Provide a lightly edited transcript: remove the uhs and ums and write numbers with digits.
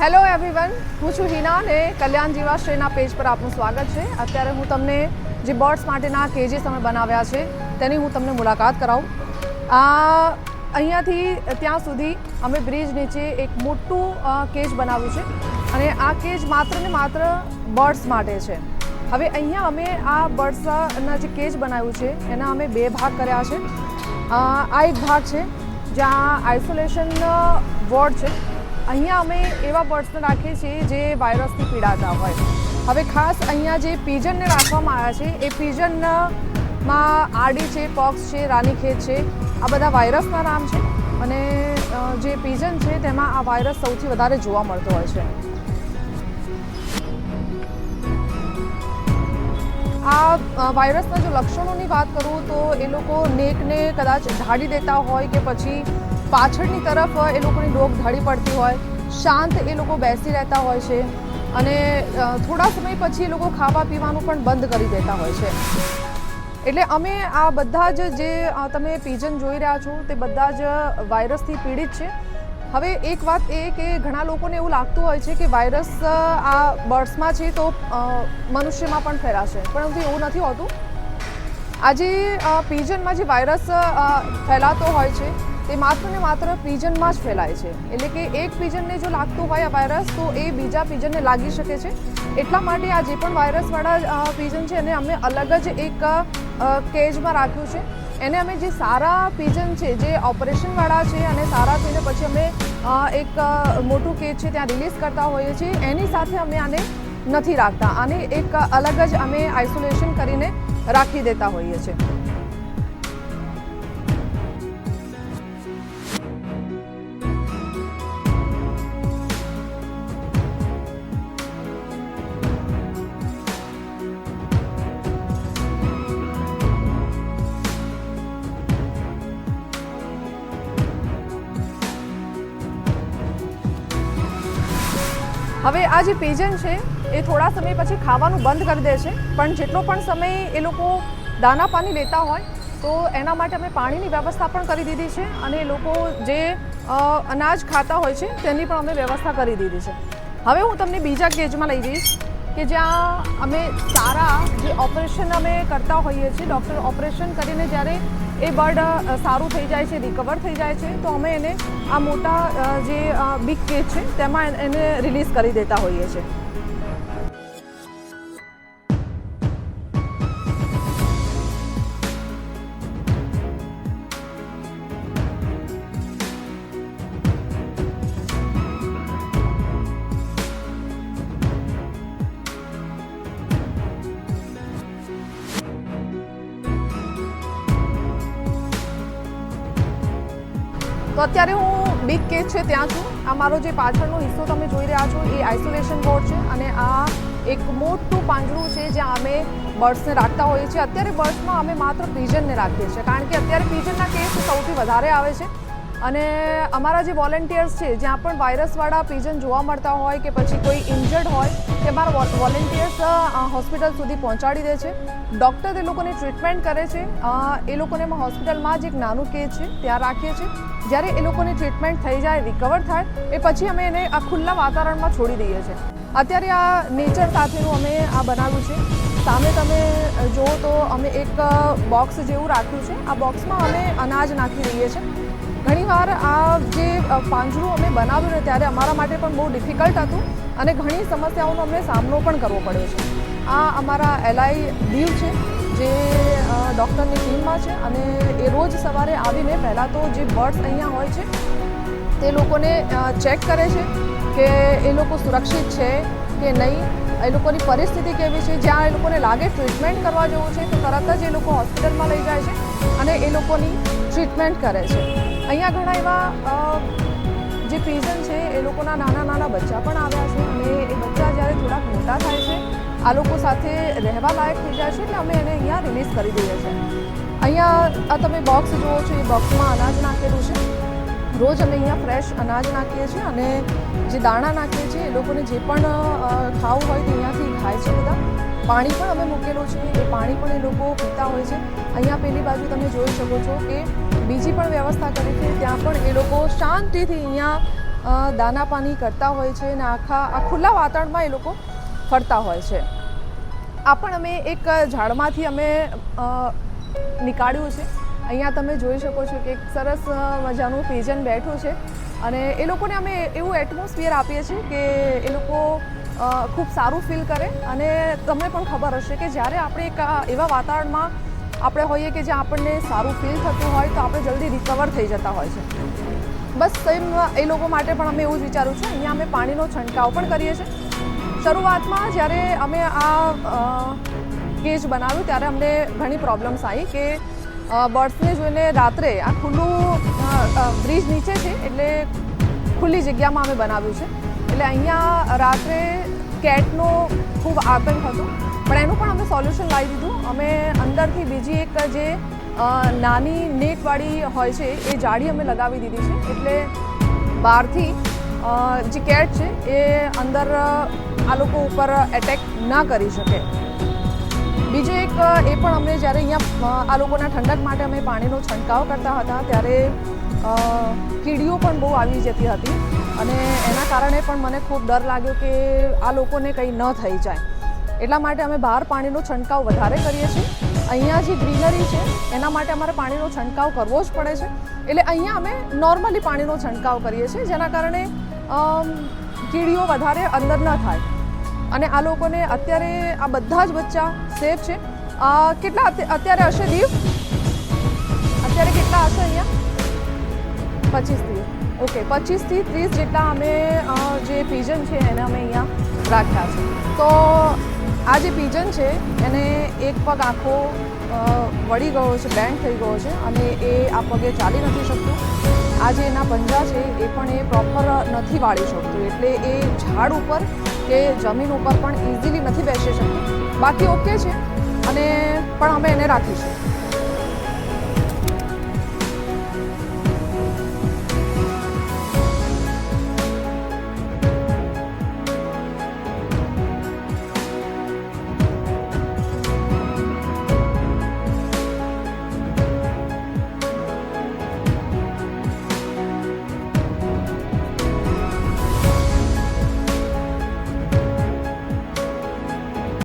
Hello everyone, હું છું હિના અને કલ્યાણ જીવાશ્રયના પેજ પર આપનું સ્વાગત છે. અત્યારે હું તમને જે બર્ડ્સ માટેના કેજીસ અમે બનાવ્યા છે તેની હું તમને મુલાકાત કરાવું. અહીંયાથી ત્યાં સુધી અમે બ્રિજ નીચે એક મોટું કેજ બનાવ્યું છે અને આ કેજ માત્ર ને માત્ર બર્ડ્સ માટે છે. હવે અહીંયા અમે આ બર્ડ્સના જે કેજ બનાવ્યું છે એના અમે બે ભાગ કર્યા છે. આ એક ભાગ છે જ્યાં આઇસોલેશન વોર્ડ છે. અહીંયા અમે એવા બર્ડ્સને રાખીએ છીએ જે વાયરસથી પીડાતા હોય. હવે ખાસ અહીંયા જે પીજનને રાખવામાં આવ્યા છે એ પીજનમાં આરડી છે, પોક્સ છે, રાનીખેત છે, આ બધા વાયરસના નામ છે અને જે પીજન છે તેમાં આ વાયરસ સૌથી વધારે જોવા મળતો હોય છે. આ વાયરસના જો લક્ષણોની વાત કરું તો એ લોકો નેકને કદાચ ઢાળી દેતા હોય કે પછી પાછળની તરફ એ લોકોની ડોક ઢળી પડતી હોય, શાંત એ લોકો બેસી રહેતા હોય છે અને થોડા સમય પછી એ લોકો ખાવા પીવાનું પણ બંધ કરી દેતા હોય છે. એટલે અમે આ બધા જ જે તમે પીજન જોઈ રહ્યા છો તે બધા જ વાયરસથી પીડિત છે. હવે એક વાત એ કે ઘણા લોકોને એવું લાગતું હોય છે કે વાયરસ આ બર્ડ્સમાં છે તો મનુષ્યમાં પણ ફેલાશે, પરંતુ એવું નથી હોતું. આજે પીજનમાં જે વાયરસ ફેલાતો હોય છે તે માત્ર ને માત્ર પીજનમાં જ ફેલાય છે. એટલે કે એક પીજનને જો લાગતું હોય આ વાયરસ તો એ બીજા પીજનને લાગી શકે છે. એટલા માટે આ જે પણ વાયરસવાળા પીજન છે એને અમે અલગ જ એક કેજમાં રાખ્યું છે. એને અમે જે સારા પીજન છે જે ઓપરેશનવાળા છે અને સારા થઈને પછી અમે એક મોટું કેજ છે ત્યાં રિલીઝ કરતા હોઈએ છીએ, એની સાથે અમે આને નથી રાખતા. આને એક અલગ જ અમે આઇસોલેશન કરીને રાખી દેતા હોઈએ છીએ. હવે આ જે પીજન છે એ થોડા સમય પછી ખાવાનું બંધ કરી દે છે, પણ જેટલો પણ સમય એ લોકો દાના પાણી લેતા હોય તો એના માટે અમે પાણીની વ્યવસ્થા પણ કરી દીધી છે અને એ લોકો જે અનાજ ખાતા હોય છે તેની પણ અમે વ્યવસ્થા કરી દીધી છે. હવે હું તમને બીજા કેજમાં લઈ જઈશ કે જ્યાં અમે સારા જે ઓપરેશન અમે કરતા હોઈએ છીએ. ડૉક્ટર ઓપરેશન કરીને જ્યારે એ બર્ડ સારું થઈ જાય છે, રિકવર થઈ જાય છે તો અમે એને આ મોટા જે બિગ કેજ છે તેમાં એને રિલીઝ કરી દેતા હોઈએ છીએ. તો અત્યારે હું બિગ કેજ છે ત્યાં છું. આ મારો જે પાછળનો હિસ્સો તમે જોઈ રહ્યા છો એ આઇસોલેશન બોર્ડ છે અને આ એક મોટું પાંજરું છે જ્યાં અમે બર્ડ્સને રાખતા હોઈએ છીએ. અત્યારે બર્ડ્સમાં અમે માત્ર પીજનને રાખીએ છીએ કારણ કે અત્યારે પીજનના કેસ સૌથી વધારે આવે છે અને અમારા જે વોલેન્ટિયર્સ છે જ્યાં પણ વાયરસવાળા પીજન જોવા મળતા હોય કે પછી કોઈ ઇન્જર્ડ હોય તે અમારા વોલેન્ટિયર્સ હોસ્પિટલ સુધી પહોંચાડી દે છે. ડૉક્ટર એ લોકોની ટ્રીટમેન્ટ કરે છે. એ લોકોને હોસ્પિટલમાં જ એક નાનું કેજ છે ત્યાં રાખીએ છીએ. જ્યારે એ લોકોની ટ્રીટમેન્ટ થઈ જાય, રિકવર થાય એ પછી અમે એને આ ખુલ્લા વાતાવરણમાં છોડી દઈએ છીએ. અત્યારે આ નેચર સાથેનું અમે આ બનાવ્યું છે. સામે તમે જુઓ તો અમે એક બોક્સ જેવું રાખ્યું છે. આ બોક્સમાં અમે અનાજ નાખી દઈએ છીએ. ઘણીવાર આ જે પાંજરું અમે બનાવ્યું ને ત્યારે અમારા માટે પણ બહુ ડિફિકલ્ટ હતું અને ઘણી સમસ્યાઓનો અમને સામનો પણ કરવો પડ્યો છે. આ અમારા એલઆઈ દીવ છે જે ડૉક્ટરની ટીમમાં છે અને એ રોજ સવારે આવીને પહેલાં તો જે બર્ડ્સ અહીંયા હોય છે તે લોકોને ચેક કરે છે કે એ લોકો સુરક્ષિત છે કે નહીં, એ લોકોની પરિસ્થિતિ કેવી છે. જ્યાં એ લોકોને લાગે ટ્રીટમેન્ટ કરવા જેવું છે તો તરત જ એ લોકો હોસ્પિટલમાં લઈ જાય છે અને એ લોકોની ટ્રીટમેન્ટ કરે છે. અહીંયા ઘણા એવા જે પીજન છે એ લોકોના નાના નાના બચ્ચા પણ આવ્યા છે અને એ બચ્ચા જ્યારે થોડાક મોટા થાય છે આ લોકો સાથે રહેવા લાયક થઈ જાય છે એટલે અમે એને અહીંયા રિલીઝ કરી દઈએ છીએ. અહીંયા આ તમે બોક્સ જુઓ છો એ બોક્સમાં અનાજ નાખેલું છે. રોજ અમે અહીંયા ફ્રેશ અનાજ નાખીએ છીએ અને જે દાણા નાખીએ છીએ એ લોકોને જે પણ ખાવું હોય તે અહીંયાથી ખાય છે. બધા પાણી પણ અમે મૂકેલું છે, એ પાણી પણ એ લોકો પીતા હોય છે. અહીંયા પેલી બાજુ તમે જોઈ શકો છો કે બીજી પણ વ્યવસ્થા કરી છે, ત્યાં પણ એ લોકો શાંતિથી અહીંયા દાના પાણી કરતા હોય છે અને આ ખુલ્લા વાતાવરણમાં એ લોકો ફરતા હોય છે. આ પણ અમે એક ઝાડમાંથી અમે નીકાળ્યું છે. અહીંયા તમે જોઈ શકો છો કે એક સરસ મજાનું પિજન બેઠું છે અને એ લોકોને અમે એવું એટમોસ્ફિયર આપીએ છીએ કે એ લોકો ખૂબ સારું ફીલ કરે. અને તમને પણ ખબર હશે કે જ્યારે આપણે એક એવા વાતાવરણમાં આપણે હોઈએ કે જ્યાં આપણને સારું ફીલ થતું હોય તો આપણે જલ્દી રિકવર થઈ જતા હોય છે. બસ સેમ એ લોકો માટે પણ અમે એવું જ વિચાર્યું છે. અહીંયા અમે પાણીનો છંટકાવ પણ કરીએ છીએ. શરૂઆતમાં જ્યારે અમે આ કેજ બનાવ્યું ત્યારે અમને ઘણી પ્રોબ્લેમ્સ આવી કે બર્ડ્સને જોઈને રાત્રે આ ખુલ્લું બ્રિજ નીચે છે એટલે ખુલ્લી જગ્યામાં અમે બનાવ્યું છે એટલે અહીંયા રાત્રે કેટનો ખૂબ આતંક હતો. પણ એનું પણ અમે સોલ્યુશન લાવી દીધું. અમે અંદરથી બીજી એક જે નાની નેટવાળી હોય છે એ જાળી અમે લગાવી દીધી છે એટલે બહારથી જે કેટ છે એ અંદર આ લોકો ઉપર એટેક ના કરી શકે. બીજું એક એ પણ અમને જ્યારે અહીંયા આ લોકોના ઠંડક માટે અમે પાણીનો છંટકાવ કરતા હતા ત્યારે કીડીઓ પણ બહુ આવી જતી હતી અને એના કારણે પણ મને ખૂબ ડર લાગ્યો કે આ લોકોને કંઈ ન થઈ જાય. એટલા માટે અમે બહાર પાણીનો છંટકાવ વધારે કરીએ છીએ. અહીંયા જે ગ્રીનરી છે એના માટે અમારે પાણીનો છંટકાવ કરવો જ પડે છે એટલે અહીંયા અમે નોર્મલી પાણીનો છંટકાવ કરીએ છીએ જેના કારણે કીડીઓ વધારે અંદર ન થાય. અને આ લોકોને અત્યારે આ બધા જ બચ્ચા સેફ છે. કેટલા અત્યારે હશે દીવ? અત્યારે કેટલા હશે અહીંયા? 25-30. ઓકે, 25 થી 30 જેટલા અમે જે પિજન છે એને અમે અહીંયા રાખ્યા છે. તો આ જે પિજન છે એને એક પગ આખો વળી ગયો છે, બેન્ડ થઈ ગયો છે અને એ આ પગે ચાલી નથી શકતું. આ જે એના પંજા છે એ પણ એ પ્રોપર નથી વાળી શકતું એટલે એ ઝાડ ઉપર કે જમીન ઉપર પણ ઇઝીલી નથી બેસી શકતું. બાકી ઓકે છે અને પણ અમે એને રાખીશું.